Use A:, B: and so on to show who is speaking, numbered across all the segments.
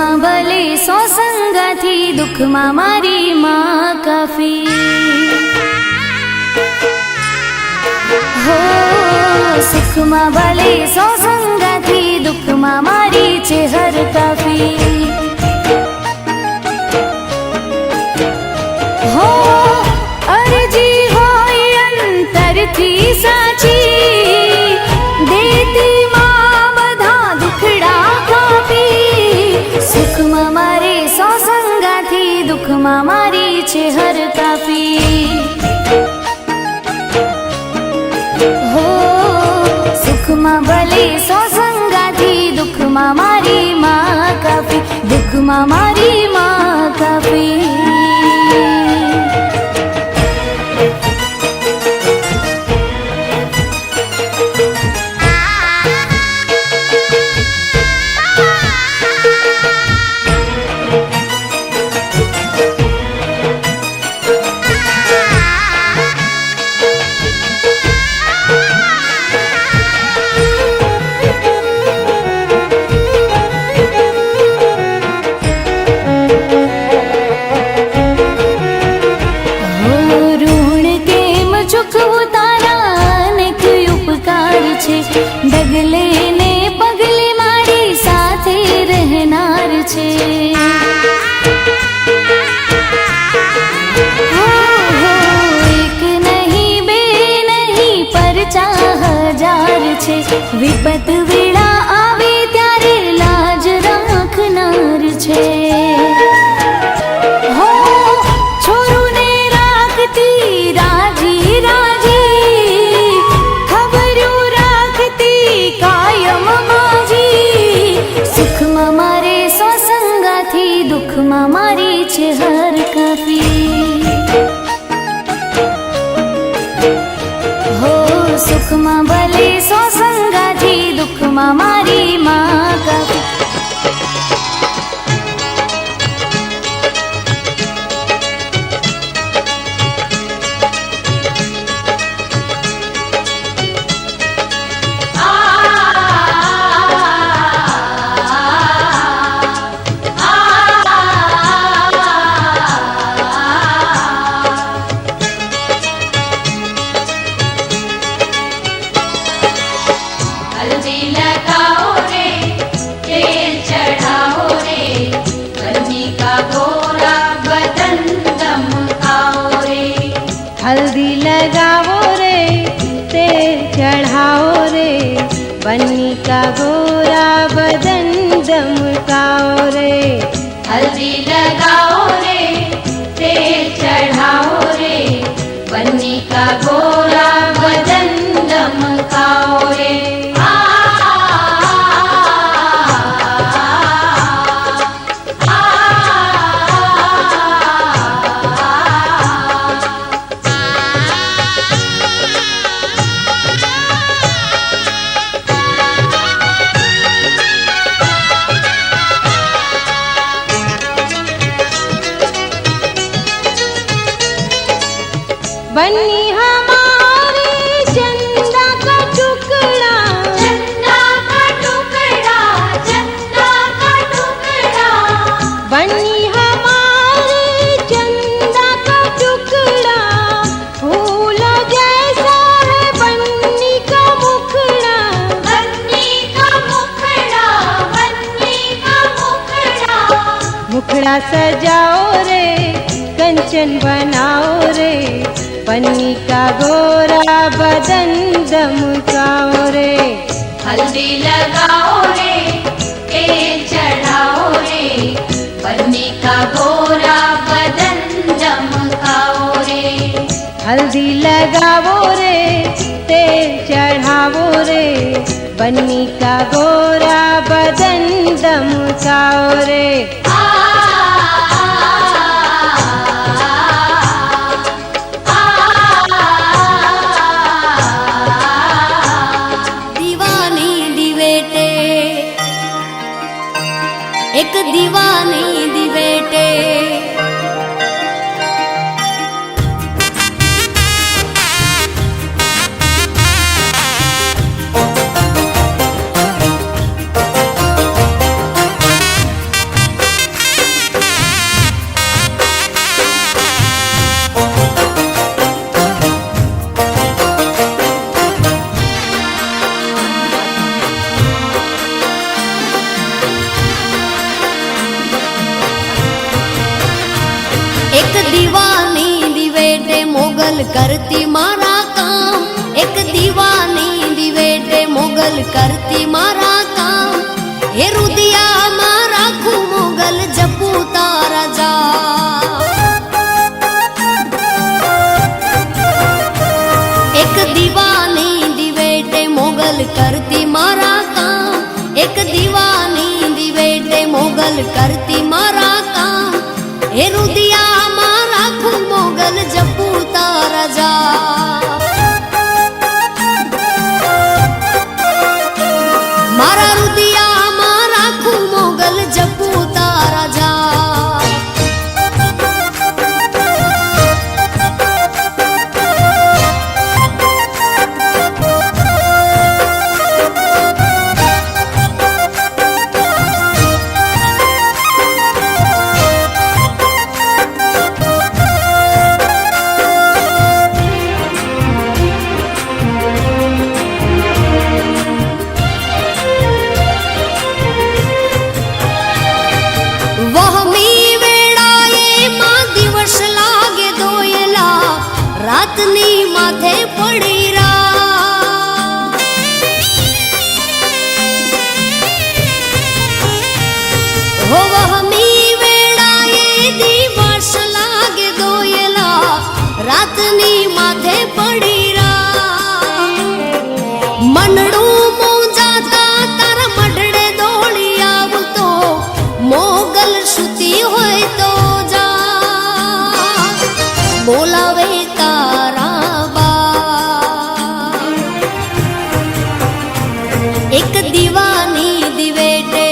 A: સુખમાં ભલે સો સંગાથી, દુઃખમાં મારી માં કાફી. હો સુખમાં ભલે સો સંગાથી, દુઃખમાં મારી છે હર કાફી. હો અરજી હોય અંતરથી સાચી, દેતી માં બધા દુખડા કાપી. સુખમાં મારે સો સંગાથી, દુઃખમાં મારી છે હર કાફી. હો સુખમાં ભલે સો સંગાથી, દુઃખમાં મારી માં કાફી, દુઃખમાં મારી માં કાફી. ડગલે ને પગલે મારી સાથે રહેનાર છે. એક નહીં બે નહીં પર 4000 છે. વિપત વેળા આવે ત્યારે લાજ રાખનાર છે. હો છોરુને રાખતી રાજી રાજી, ખબરું રાખતી કાયમ માજી. સુખમાં મારે સો સંગાથી, દુઃખમાં મારી છે હર કાફી. હો સુખમાં ભલે સો સંગાથી, દુઃખમાં મારી માં કાફી.
B: हल्दी लगाओ रे, तेल चढ़ाओ रे, बन्नी का गोरा बदन दमकाओ रे.
C: हल्दी लगाओ रे, तेल चढ़ाओ रे, बन्नी का गोरा बदन दमकाओ रे.
B: बन्नी हमारे चंदा का टुकड़ा,
C: चंदा का टुकड़ा, चंदा का टुकड़ा.
B: बन्नी हमारे चंदा का टुकड़ा, फूलों जैसा है बन्नी का मुखड़ा.
C: बन्नी का मुखड़ा, बन्नी का मुखड़ा.
B: मुखड़ा सजाओ रे, कंचन बनाओ रे, बन्नी का गोरा बदन दमकाओ रे.
C: हल्दी लगाओ रे, तेल चढ़ाओ रे, बन्नी का गोरा बदन दमकाओ रे.
B: हल्दी लगाओ रे, तेल चढ़ाओ रे, बन्नी का गोरा बदन दमकाओ रे.
A: एक दीवानी दिवेटे, કરતી મારા કામ. એક દીવાની દિવેટે મોગલ કરતી મારા કામ. એ રુદિયામાં રાખું મોગલ જપું તારા જાપ. મારા રુદિયામાં રાખું મોગલ જપું તારા જાપ. રાતની માથે પડી રા. હો વહમી વેળાએ દિવસ લાગે દોયલા. રાતની માથે પડી રા. મનડું મૂંઝાતા તારા મઢડે દોડી આવતો. મોગલ સુતી હોય તો જા બોલાવે એક દીવાની દિવેટે.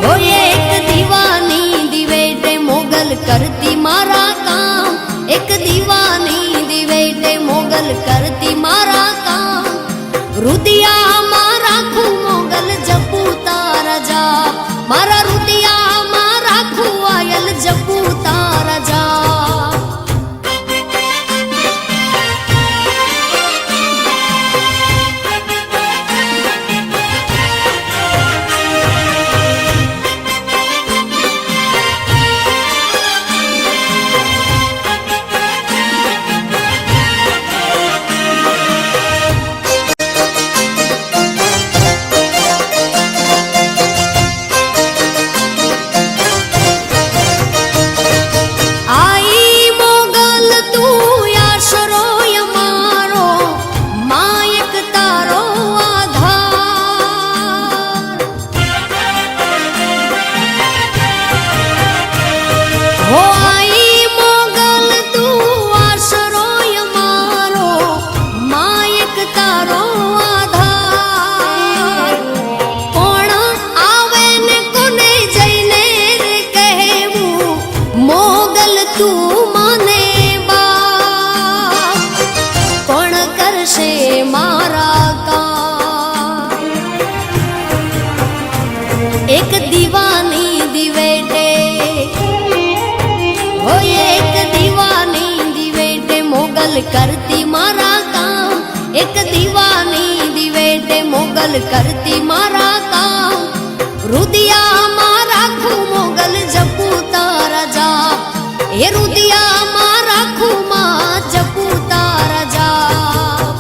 A: હોય એક દીવાની દિવેટે મોગલ કરતી મારા કામ. એક દીવાની દિવેટે મોગલ કરતી મારા કામ. રુદિયામાં રાખું મોગલ જપું તારા જાપ. મારા રુદિયામાં રાખું આયલ જપું તારા જાપ. એક દીવાની દિવેટે. હોય એક દીવાની દિવેટે મોગલ કરતી મારા કામ. એક દીવાની દિવેટે મોગલ કરતી મારા કામ. રુદિયામાં રાખું મોગલ જપું તારા જાપ. એ રુદિયામાં રાખું માં જપું તારા જાપ.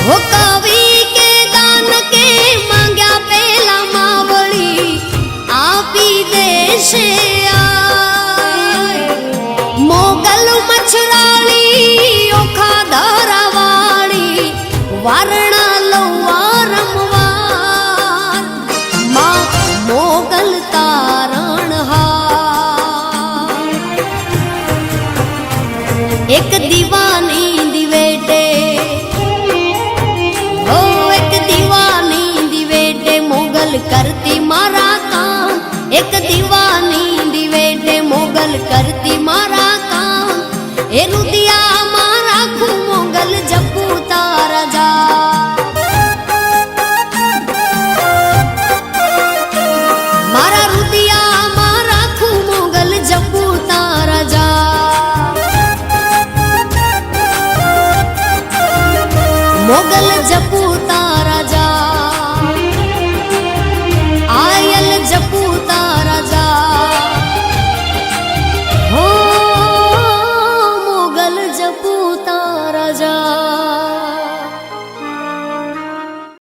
A: हो कवि के दान के मांग्या पेला मावली आपी देशे आय. मोगल मछराली ओखा धरावाली वारणा लवारमवार मां मोगल तारण हार. एक दीवानी दिवेटे करती मारा काम. एक